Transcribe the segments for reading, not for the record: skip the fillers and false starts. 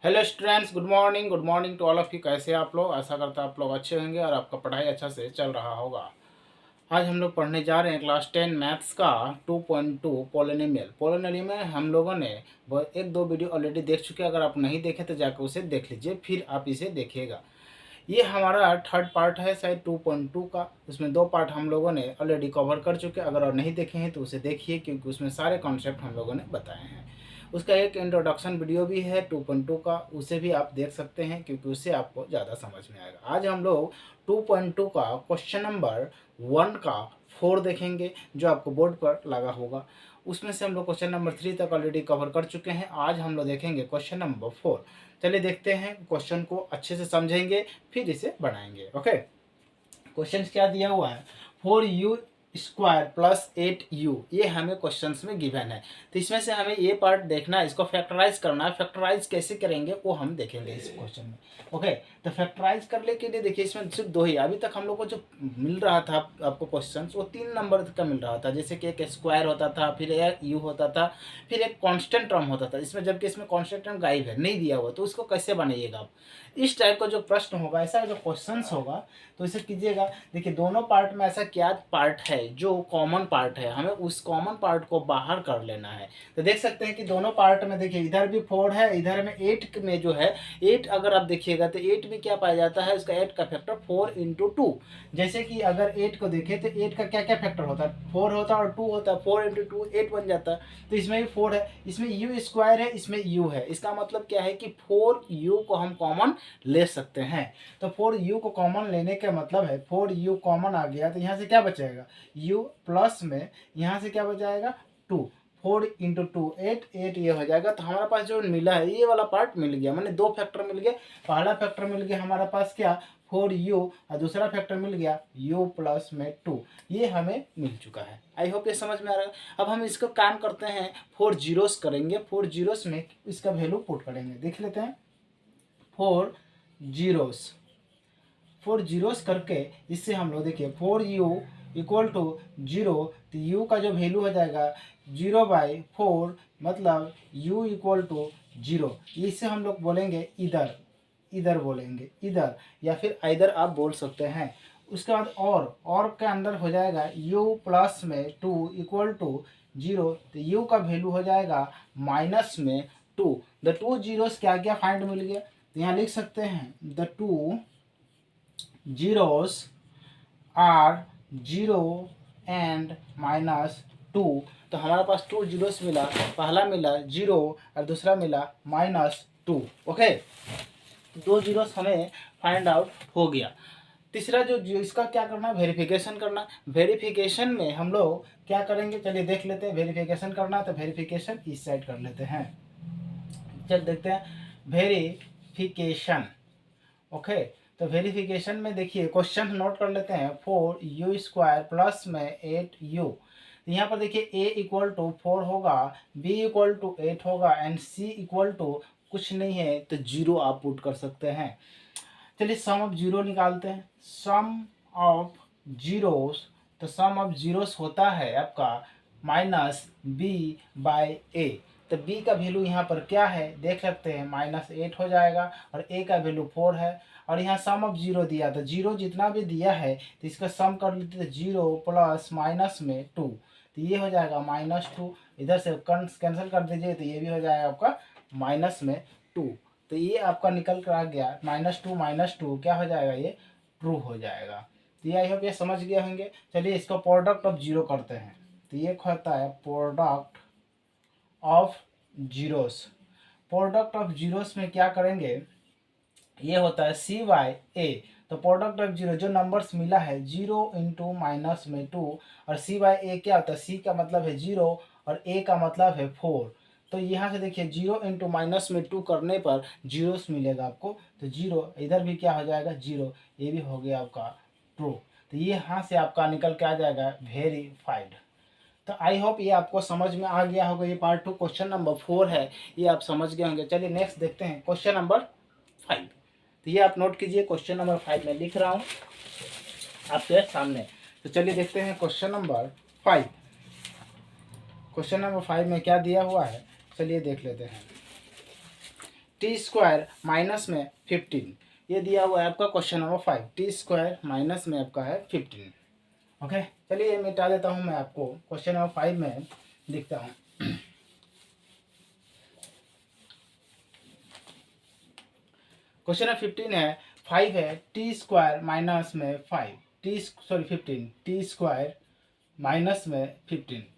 Hello students, good morning to all of you. कैसे हैं आप लोग? आशा करता है आप लोग अच्छे होंगे और आपका पढ़ाई अच्छा से चल रहा होगा। आज हम लोग पढ़ने जा रहे हैं क्लास 10 मैथ्स का 2.2 पोलिनोमियल। पोलिनोमियल में हम लोगों ने एक दो वीडियो ऑलरेडी देख चुके हैं। अगर आप नहीं देखे तो जाकर उसे देख लीजिए, फिर आप इसे देखिएगा। ये हमारा थर्ड पार्ट है शायद 2.2 का। उसमें दो पार्ट हम लोगों ने ऑलरेडी कवर कर चुके हैं। अगर और नहीं देखे हैं तो उसे देखिए, क्योंकि उसमें सारे कॉन्सेप्ट हम लोगों ने बताए हैं। उसका एक इंट्रोडक्शन वीडियो भी है 2.2 का, उसे भी आप देख सकते हैं, क्योंकि उससे आपको ज़्यादा समझ में आएगा। आज हम लोग 2.2 का क्वेश्चन नंबर 1 का 4 देखेंगे, जो आपको बोर्ड पर लगा होगा। उसमें से हम लोग क्वेश्चन नंबर 3 तक ऑलरेडी कवर कर चुके हैं। आज हम लोग देखेंगे क्वेश्चन नंबर 4। चलिए देखते हैं, क्वेश्चन को अच्छे से समझेंगे फिर इसे बनाएंगे। ओके, क्वेश्चन क्या दिया हुआ है, 4u² + 8u। ये हमें क्वेश्चंस में गिवन है, तो इसमें से हमें ये पार्ट देखना है, इसको फैक्टराइज करना है। फैक्टराइज कैसे करेंगे वो हम देखेंगे इस क्वेश्चन में। ओके, तो फैक्टराइज करने के लिए देखिए, इसमें सिर्फ दो ही अभी तक हम लोग को जो मिल रहा था आपको क्वेश्चन, वो 3 नंबर का मिल रहा था। जैसे कि एक स्क्वायर होता था, फिर एक यू होता था, फिर एक कॉन्स्टेंट टर्म होता था। इसमें जबकि इसमें कॉन्स्टेंट टर्म गायब है, नहीं दिया हुआ, तो उसको कैसे बनाइएगा आप? इस टाइप का जो प्रश्न होगा, ऐसा जो क्वेश्चन होगा, तो इसे कीजिएगा। देखिए, दोनों पार्ट में ऐसा क्या पार्ट है जो कॉमन पार्ट है, हमें उस कॉमन पार्ट को बाहर कर लेना है। तो देख सकते हैं कि दोनों पार्ट में देखिए, इधर भी 4 है, इधर में 8 में जो है 8, अगर आप देखिएगा तो 8 में क्या पाया जाता है, उसका 8 का फैक्टर 4 × 2। जैसे कि अगर 8 को देखें तो 8 का क्या क्या फैक्टर होता है, 4 होता है और 2 होता है। 4 × 2 8 बन जाता है। तो इसमें भी 4 है, इसमें u² है, इसमें u है। इसका मतलब क्या है कि 4u को हम कॉमन ले सकते हैं। तो 4u को कॉमन लेने का मतलब है 4u कॉमन आ गया, तो यहाँ से क्या बचेगा, u प्लस में यहाँ से क्या बचाएगा 2। 4 × 2 8 8 ये हो जाएगा। तो हमारे पास जो मिला है, ये वाला पार्ट मिल गया, मैंने दो फैक्टर मिल गया। पहला फैक्टर मिल गया हमारे पास क्या, 4u, और दूसरा फैक्टर मिल गया u प्लस में 2। ये हमें मिल चुका है। आई होप ये समझ में आ रहा है। अब हम इसको काम करते हैं, 4 जीरोस करेंगे। 4 जीरोस में इसका वैल्यू पुट करेंगे। देख लेते हैं, 4 जीरोस, 4 जीरोस करके इससे हम लोग देखिए 4u = 0, तो u का जो वैल्यू हो जाएगा 0/4, मतलब u = 0। इससे हम लोग बोलेंगे इधर, इधर बोलेंगे इधर, या फिर इधर आप बोल सकते हैं। उसके बाद और के अंदर हो जाएगा u प्लस में 2 = 0, तो u का वैल्यू हो जाएगा -2। द 2 जीरोस क्या क्या फाइंड मिल गया, तो यहाँ लिख सकते हैं द 2 zeros are 0 and -2। तो हमारे पास 2 जीरोस मिला, पहला मिला 0 और दूसरा मिला -2। ओके, 2 जीरोस हमें फाइंड आउट हो गया। तीसरा जो इसका क्या करना है, वेरिफिकेशन करना। वेरिफिकेशन में हम लोग क्या करेंगे, चलिए देख लेते हैं। वेरिफिकेशन करना तो वेरिफिकेशन इस साइड कर लेते हैं। चल देखते हैं वेरिफिकेशन। ओके, तो वेरिफिकेशन में देखिए, क्वेश्चन नोट कर लेते हैं। 4u² प्लस में 8u। यहाँ पर देखिए a = 4 होगा, b = 8 होगा, एंड c = कुछ नहीं है, तो 0 आप पुट कर सकते हैं। चलिए सम ऑफ जीरो निकालते हैं। सम ऑफ जीरोस, तो सम ऑफ जीरोस होता है आपका -b/a। तो b का वैल्यू यहाँ पर क्या है देख सकते हैं, -8 हो जाएगा, और a का वैल्यू 4 है। और यहाँ सम ऑफ जीरो दिया, तो जीरो जितना भी दिया है तो इसका सम कर लेते हैं, 0 प्लस माइनस में 2, तो ये हो जाएगा -2। इधर से कैंसिल कर दीजिए, तो ये भी हो जाएगा आपका -2। तो ये आपका निकल कर आ गया -2 क्या हो जाएगा, ये ट्रू हो जाएगा। तो ये आई होप ये समझ गए होंगे। चलिए इसको प्रोडक्ट ऑफ जीरो करते हैं। तो ये होता है product of zeros. Product of zeros में क्या करेंगे, ये होता है c/a। तो प्रोडक्ट ऑफ जीरो, जो नंबर्स मिला है 0 × -2, और c/a क्या होता है, c का मतलब है 0 और a का मतलब है 4। तो यहाँ से देखिए 0 × -2 करने पर जीरोस मिलेगा आपको, तो 0 इधर भी क्या हो जाएगा 0, ये भी हो गया आपका ट्रू। तो ये यहाँ से आपका निकल के आ जाएगा वेरीफाइड। तो आई होप ये आपको समझ में आ गया होगा। ये पार्ट 2 क्वेश्चन नंबर 4 है, ये आप समझ गए होंगे। चलिए नेक्स्ट देखते हैं, क्वेश्चन नंबर 5। तो ये आप नोट कीजिए, क्वेश्चन नंबर 5 में लिख रहा हूँ आपके सामने। तो चलिए देखते हैं क्वेश्चन नंबर 5। क्वेश्चन नंबर 5 में क्या दिया हुआ है, चलिए देख लेते हैं। टी स्क्वायर माइनस में 15, ये दिया हुआ है आपका question number 5, T square minus में आपका है 15। ओके, चलिए मिटा देता हूँ मैं आपको, क्वेश्चन नंबर 5 में लिखता हूँ। क्वेश्चन नंबर 15 है, 5 है, टी स्क्वायर माइनस में 5, 15, टी स्क्वायर माइनस में 15,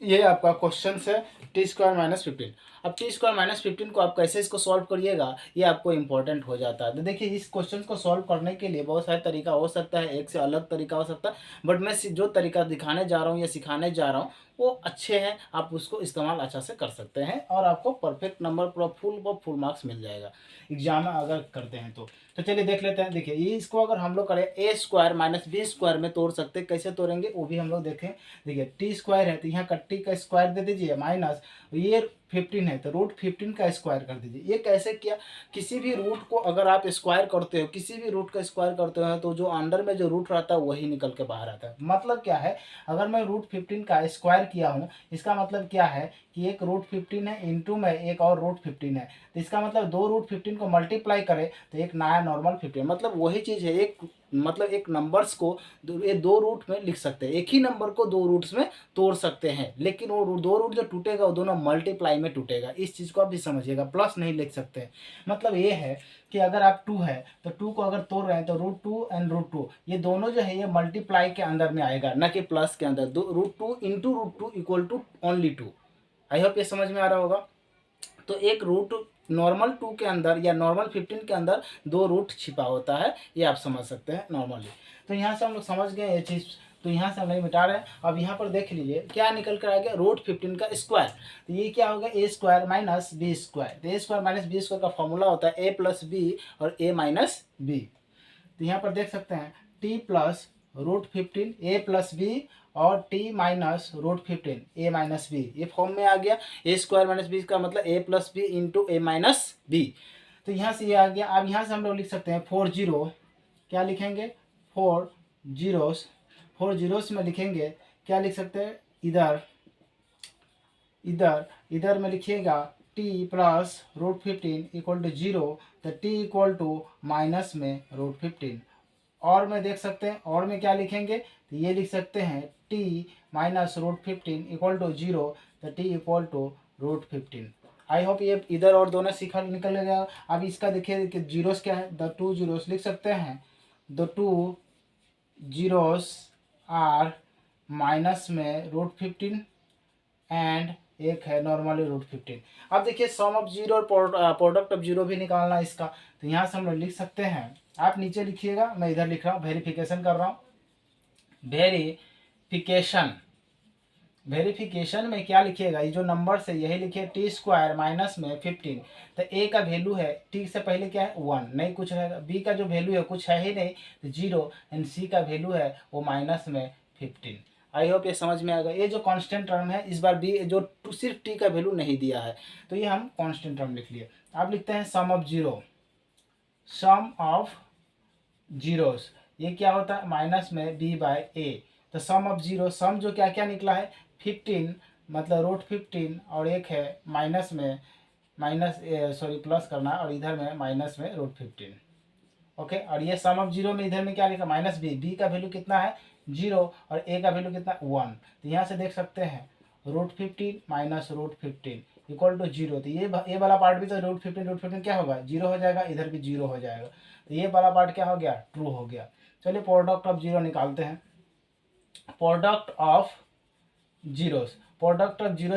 ये आपका क्वेश्चन है टी स्क्वायर माइनस 15। अब टी स्क्वायर माइनस 15 को आप कैसे इसको सॉल्व करिएगा, ये आपको इंपॉर्टेंट हो जाता है। तो देखिए, इस क्वेश्चन को सॉल्व करने के लिए बहुत सारे तरीका हो सकता है, एक से अलग तरीका हो सकता है, बट मैं जो तरीका दिखाने जा रहा हूँ या सिखाने जा रहा हूँ वो अच्छे हैं, आप उसको इस्तेमाल अच्छा से कर सकते हैं और आपको परफेक्ट नंबर पूरा फुल मार्क्स मिल जाएगा एग्जाम में अगर करते हैं तो चलिए देख लेते हैं। देखिए, ये इसको अगर हम लोग करें ए स्क्वायर माइनस बी स्क्वायर में तोड़ सकते हैं, कैसे तोड़ेंगे वो भी हम लोग देखें। देखिए, टी स्क्वायर है तो यहाँ का टी का स्क्वायर दे दीजिए, माइनस ये 15 है तो रूट 15 का स्क्वायर कर दीजिए। ये कैसे किया, किसी भी रूट को अगर आप स्क्वायर करते हो, किसी भी रूट का स्क्वायर करते हो तो जो अंडर में जो रूट रहता है वही निकल के बाहर आता है। मतलब क्या है, अगर मैं रूट 15 का स्क्वायर किया हूँ, इसका मतलब क्या है कि एक रूट 15 है इंटू में एक और रूट 15 है, तो इसका मतलब दो रूट 15 को मल्टीप्लाई करें तो एक नया नॉर्मल 15, मतलब वही चीज़ है। एक मतलब एक नंबर्स को ये दो रूट में लिख सकते हैं, एक ही नंबर को दो रूट्स में तोड़ सकते हैं, लेकिन वो दो रूट जो टूटेगा वो दोनों मल्टीप्लाई में टूटेगा। इस चीज़ को आप भी समझिएगा, प्लस नहीं लिख सकते। मतलब ये है कि अगर आप 2 है तो 2 को अगर तोड़ रहे हैं तो √2 एंड √2 ये दोनों जो है ये मल्टीप्लाई के अंदर में आएगा, ना कि प्लस के अंदर। √2 into √2 equal to only 2। I hope ये समझ में आ रहा होगा। तो एक रूट नॉर्मल 2 के अंदर या नॉर्मल 15 के अंदर दो रूट छिपा होता है, ये आप समझ सकते हैं नॉर्मली। तो यहाँ से हम लोग समझ गए ये चीज़, तो यहाँ से हम नहीं मिटा रहे हैं। अब यहाँ पर देख लीजिए क्या निकल कर आ गया, √15 का स्क्वायर। तो ये क्या होगा, ए स्क्वायर माइनस बी स्क्वायर। तो ए स्क्वायर माइनस बी स्क्वायर का फॉर्मूला होता है ए प्लस बी और ए माइनस बी। तो यहाँ पर देख सकते हैं टी प्लस √15 ए प्लस बी और टी माइनस √15 ए माइनस बी, ये फॉर्म में आ गया। ए स्क्वायर माइनस बी का मतलब ए प्लस बी इंटू ए माइनस बी। तो यहाँ से ये आ गया। अब यहाँ से हम लोग लिख सकते हैं 40, क्या लिखेंगे 4 में लिखेंगे, क्या लिख सकते हैं, इधर इधर इधर में लिखिएगा t प्लस √15 इक्वल टू 0, तो t इक्वल टू माइनस में √15। और में देख सकते हैं, और में क्या लिखेंगे, तो ये लिख सकते हैं t माइनस √15 इक्वल टू 0, तो t equal to √15। I hope ये इधर और दोनों सीखा निकल गया। अब इसका देखिए कि जीरोस क्या है, द 2 zeros लिख सकते हैं, द 2 zeros आर माइनस में √15 एंड एक है नॉर्मली √15। अब देखिए सम ऑफ जीरो और प्रोडक्ट ऑफ जीरो भी निकालना है इसका, तो यहाँ से हम लोग लिख सकते हैं, आप नीचे लिखिएगा, मैं इधर लिख रहा हूँ, वेरिफिकेशन कर रहा हूँ। वेरिफिकेशन में क्या लिखिएगा, ये जो नंबर से यही लिखिए टी स्क्वायर माइनस में 15। तो ए का वैल्यू है, टी से पहले क्या है 1, नहीं कुछ रहेगा। बी का जो वैल्यू है कुछ है ही नहीं तो 0, एंड सी का वैल्यू है वो माइनस में 15। आई होप ये समझ में आ गया। ये जो कांस्टेंट टर्म है, इस बार बी जो सिर्फ टी का वैल्यू नहीं दिया है तो ये हम कांस्टेंट टर्म लिख लिए। अब लिखते हैं सम ऑफ जीरोस, ये क्या होता है माइनस में बी बाय ए। तो सम ऑफ जीरो, सम जो क्या क्या निकला है 15, मतलब √15 और एक है माइनस में प्लस करना और इधर में माइनस में √15। ओके, और ये सम ऑफ जीरो में इधर में क्या लिखा माइनस बी का वैल्यू कितना है 0 और ए का वैल्यू कितना 1। तो यहाँ से देख सकते हैं √15 माइनस √15 इक्वल टू 0। तो ये वाला पार्ट भी तो √15 क्या होगा 0 हो जाएगा, इधर भी 0 हो जाएगा, तो ये वाला पार्ट क्या हो गया ट्रू हो गया। चलिए प्रोडक्ट ऑफ जीरो निकालते हैं। प्रोडक्ट ऑफ जीरोस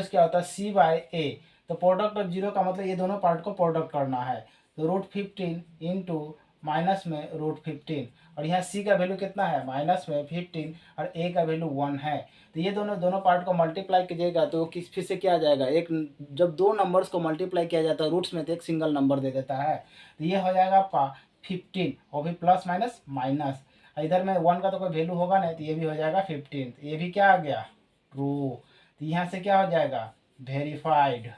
क्या होता है सी बाय ए। तो प्रोडक्ट ऑफ जीरो का मतलब ये दोनों पार्ट को प्रोडक्ट करना है, तो √15 इंटू माइनस में √15 और यहाँ सी का वैल्यू कितना है माइनस में 15 और ए का वैल्यू 1 है। तो ये दोनों पार्ट को मल्टीप्लाई कीजिएगा तो किस फिर से क्या आ जाएगा, एक जब दो नंबर्स को मल्टीप्लाई किया जाता है रूट्स में तो एक सिंगल नंबर दे देता है। तो ये हो जाएगा आपका 15 और भी प्लस माइनस माइनस, इधर में 1 का तो कोई वैल्यू होगा नहीं तो ये भी हो जाएगा 15। तो ये भी क्या आ गया ट्रू। तो यहाँ से क्या हो जाएगा वेरीफाइड।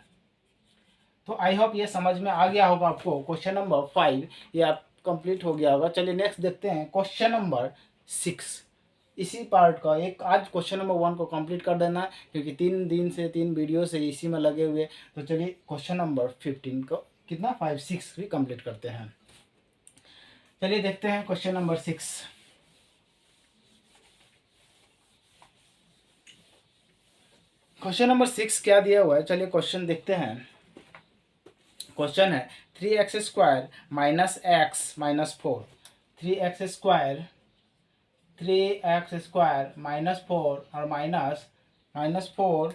तो आई होप ये समझ में आ गया होगा आपको। क्वेश्चन नंबर 5 ये आप कंप्लीट हो गया होगा। चलिए नेक्स्ट देखते हैं क्वेश्चन नंबर 6। इसी पार्ट का एक आज क्वेश्चन नंबर 1 को कंप्लीट कर देना है क्योंकि 3 दिन से 3 वीडियो से इसी में लगे हुए। तो चलिए क्वेश्चन नंबर 15 को कितना 5 6 भी कंप्लीट करते हैं। चलिए देखते हैं क्वेश्चन नंबर 6। क्वेश्चन नंबर 6 क्या दिया हुआ है, चलिए क्वेश्चन देखते हैं। क्वेश्चन है 3x² minus x minus 4। 3x² minus 4 और माइनस 4,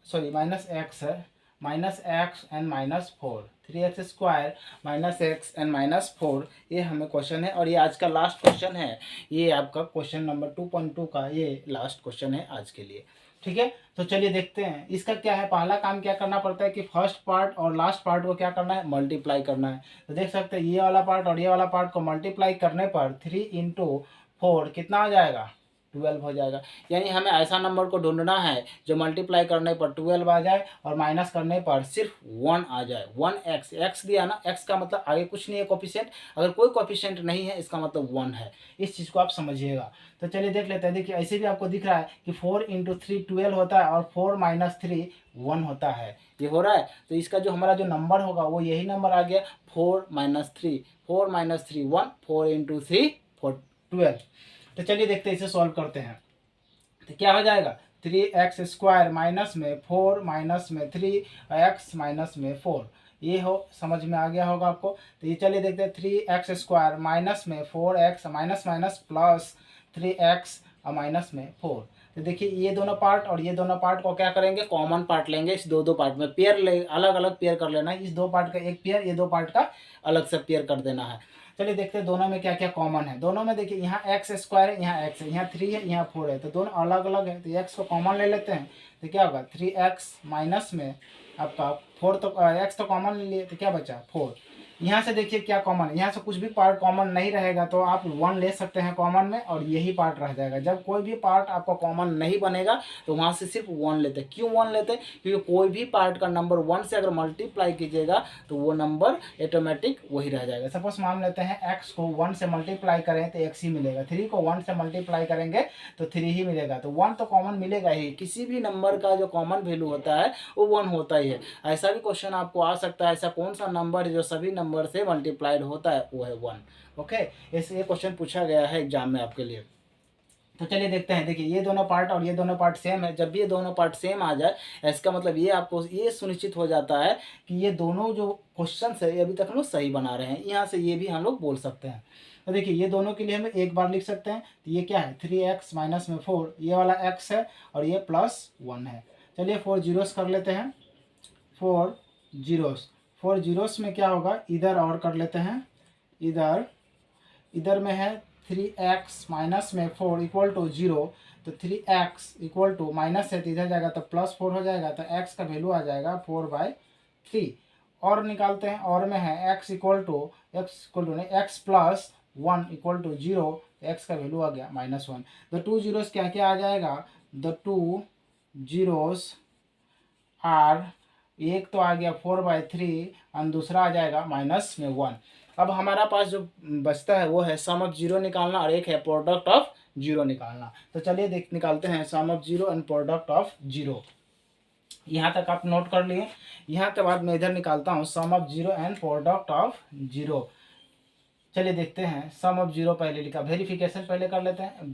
सॉरी माइनस एक्स है, minus x and minus 4। 3x² minus x and minus 4, ये हमें क्वेश्चन है और ये आज का लास्ट क्वेश्चन है। ये आपका क्वेश्चन नंबर 2.2 का ये लास्ट क्वेश्चन है आज के लिए। ठीक है, तो चलिए देखते हैं इसका क्या है। पहला काम क्या करना पड़ता है कि फर्स्ट पार्ट और लास्ट पार्ट को क्या करना है, मल्टीप्लाई करना है। तो देख सकते हैं ये वाला पार्ट और ये वाला पार्ट को मल्टीप्लाई करने पर 3 × 4 कितना आ जाएगा, 12 हो जाएगा। यानी हमें ऐसा नंबर को ढूंढना है जो मल्टीप्लाई करने पर 12 आ जाए और माइनस करने पर सिर्फ 1 आ जाए। 1x, एक्स दिया ना, x का मतलब आगे कुछ नहीं है कोफिशिएंट, अगर कोई कोफिशिएंट नहीं है इसका मतलब 1 है। इस चीज़ को आप समझिएगा। तो चलिए देख लेते हैं। देखिए ऐसे भी आपको दिख रहा है कि 4 × 3 12 होता है और 4 - 3 1 होता है। ये हो रहा है, तो इसका जो हमारा जो नंबर होगा वो यही नंबर आ गया, 4 - 3, 4 - 3 1, 4 × 3 12। तो चलिए देखते हैं, इसे सॉल्व करते हैं। तो क्या हो जाएगा, 3x² माइनस में 4 माइनस में 3x माइनस में 4, ये हो समझ में आ गया होगा आपको। तो ये चलिए देखते हैं, 3x² माइनस में 4x minus minus plus 3x और माइनस में 4। तो देखिए ये दोनों पार्ट और ये दोनों पार्ट को क्या करेंगे, कॉमन पार्ट लेंगे। इस दो पार्ट में पेयर ले, अलग अलग पेयर कर लेना है। इस दो पार्ट का एक पेयर, ये दो पार्ट का अलग से पेयर कर देना है। चलिए देखते हैं दोनों में क्या क्या कॉमन है। दोनों में देखिए यहाँ x² है, यहाँ x है, यहाँ 3 है, यहाँ 4 है, तो दोनों अलग अलग है। तो x को कॉमन ले लेते हैं, तो क्या होगा 3x माइनस में आपका 4, तो x तो कॉमन ले लिए, तो क्या बचा 4। यहाँ से देखिए क्या कॉमन है, यहाँ से कुछ भी पार्ट कॉमन नहीं रहेगा तो आप 1 ले सकते हैं कॉमन में और यही पार्ट रह जाएगा। जब कोई भी पार्ट आपका कॉमन नहीं बनेगा तो वहाँ से सिर्फ 1 लेते हैं। क्यों 1 लेते हैं, क्योंकि कोई भी पार्ट का नंबर 1 से अगर मल्टीप्लाई कीजिएगा तो वो नंबर ऑटोमेटिक वही रह जाएगा। सपोज मान लेते हैं x को 1 से मल्टीप्लाई करें तो x ही मिलेगा, 3 को 1 से मल्टीप्लाई करेंगे तो 3 ही मिलेगा। तो 1 तो कॉमन मिलेगा ही, किसी भी नंबर का जो कॉमन वैल्यू होता है वो 1 होता ही है। ऐसा भी क्वेश्चन आपको आ सकता है, ऐसा कौन सा नंबर है जो सभी नंबर से मल्टीप्लाइड होता है, वो है 1। ओके, ये क्वेश्चन पूछा गया है एग्जाम में आपके लिए। तो चलिए देखते हैं। देखिए ये दोनों पार्ट और ये दोनों पार्ट सेम है। जब भी ये दोनों पार्ट सेम आ जाए इसका मतलब ये आपको ये सुनिश्चित हो जाता है कि ये दोनों जो क्वेश्चन है ये अभी तक हम लोग सही बना रहे हैं। यहाँ से ये भी हम लोग बोल सकते हैं। तो देखिए ये दोनों के लिए हम एक बार लिख सकते हैं। तो ये क्या है, 3x माइनस में 4, ये वाला x है और ये +1 है। चलिए 4 जीरोस कर लेते हैं, 4 जीरोस। 4 जीरोस में क्या होगा, इधर और कर लेते हैं। इधर में है 3x माइनस में 4 इक्वल टू 0। तो 3x इक्वल टू माइनस है तो इधर जाएगा तो +4 हो जाएगा। तो x का वैल्यू आ जाएगा 4/3। और निकालते हैं, और में है x इक्वल टू नहीं, x + 1 इक्वल टू 0। x का वैल्यू आ गया -1। द टू जीरोस क्या क्या आ जाएगा, द टू जीरोस आर, एक तो आ गया 4/3 और दूसरा आ जाएगा -1। अब हमारा पास जो बचता है वो है सम ऑफ जीरो निकालना और एक है प्रोडक्ट ऑफ जीरो निकालना। तो चलिए निकालते हैं sum of zero and product of zero. यहाँ तक आप नोट कर लिए। यहाँ के बाद मैं इधर निकालता हूँ sum of zero and product of zero. चलिए देखते हैं। सम ऑफ जीरो पहले लिखा, वेरिफिकेशन पहले कर लेते हैं।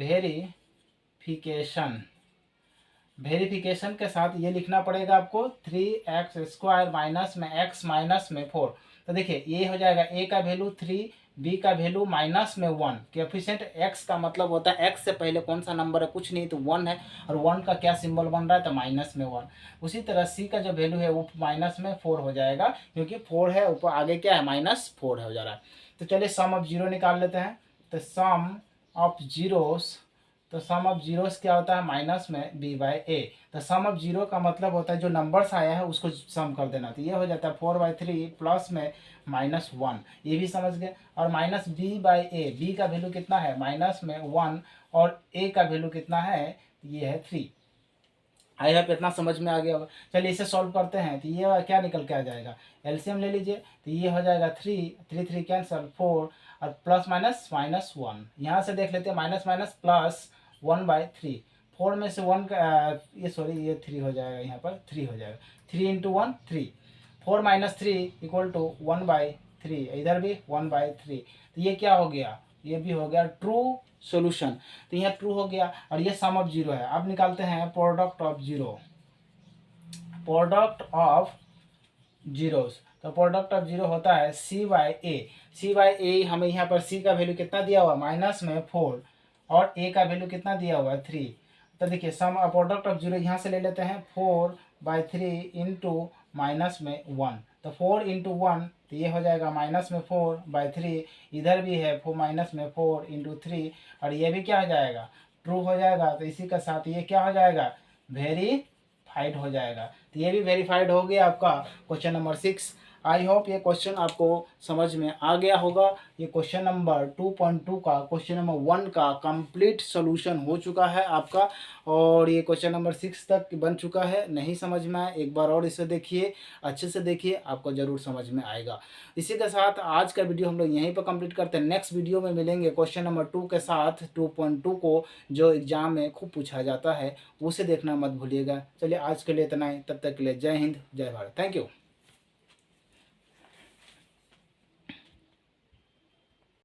वेरिफिकेशन के साथ ये लिखना पड़ेगा आपको 3x² माइनस में x माइनस में 4। तो देखिए ये हो जाएगा a का वैल्यू 3, b का वैल्यू -1। कोएफिशिएंट x का मतलब होता है x से पहले कौन सा नंबर है, कुछ नहीं तो 1 है, और 1 का क्या सिंबल बन रहा है तो -1। उसी तरह c का जो वैल्यू है वो -4 हो जाएगा, क्योंकि 4 है ऊपर, आगे क्या है -4 है हो जा रहा है। तो चलिए सम ऑफ जीरो निकाल लेते हैं। तो सम ऑफ जीरोस क्या होता है, माइनस में b/a। तो सम ऑफ जीरो का मतलब होता है जो नंबर्स आया है उसको सम कर देना। तो ये हो जाता है 4/3 प्लस में -1, ये भी समझ गए। और माइनस b/a, b का वैल्यू कितना है -1 और a का वैल्यू कितना है, ये है 3। आई होप इतना समझ में आ गया होगा। चलिए इसे सॉल्व करते हैं। तो ये क्या निकल के आ जाएगा, एलसीएम ले लीजिए। तो ये हो जाएगा 3 कैंसल, 4 और प्लस माइनस -1। यहाँ से देख लेते हैं माइनस प्लस 1/3। 4 में से 1 का ये 3 हो जाएगा, यहाँ पर 3 हो जाएगा। 3 × 1 3। 4 माइनस 3 इक्वल टू 1/3, इधर भी 1/3। तो ये क्या हो गया, ये भी हो गया ट्रू सोल्यूशन। तो यह ट्रू हो गया और ये सम ऑफ जीरो है। अब निकालते हैं product of zero, product of zeros. तो प्रोडक्ट ऑफ जीरो होता है सी बाई ए। सी बाई ए, हमें यहाँ पर सी का वैल्यू कितना दिया हुआ, माइनस में 4, और ए का वैल्यू कितना दिया हुआ है 3। तो देखिए सम प्रोडक्ट ऑफ जीरो यहाँ से ले लेते हैं 4/3 इंटू माइनस में 1। तो 4 इंटू 1, तो ये हो जाएगा माइनस में 4/3, इधर भी है 4 माइनस में 4 इंटू 3, और ये भी क्या हो जाएगा, ट्रू हो जाएगा। तो इसी के साथ ये क्या हो जाएगा, वेरीफाइड हो जाएगा। तो ये भी वेरीफाइड हो गया आपका क्वेश्चन नंबर 6। आई होप ये क्वेश्चन आपको समझ में आ गया होगा। ये क्वेश्चन नंबर 2.2 का क्वेश्चन नंबर 1 का कंप्लीट सॉल्यूशन हो चुका है आपका, और ये क्वेश्चन नंबर 6 तक बन चुका है। नहीं समझ में आए एक बार और इसे देखिए, अच्छे से देखिए, आपको ज़रूर समझ में आएगा। इसी के साथ आज का वीडियो हम लोग यहीं पर कंप्लीट करते हैं। नेक्स्ट वीडियो में मिलेंगे क्वेश्चन नंबर 2 के साथ, 2.2 को जो एग्जाम में खूब पूछा जाता है, उसे देखना मत भूलिएगा। चलिए आज के लिए इतना ही, तब तक के लिए जय हिंद, जय भारत, थैंक यू।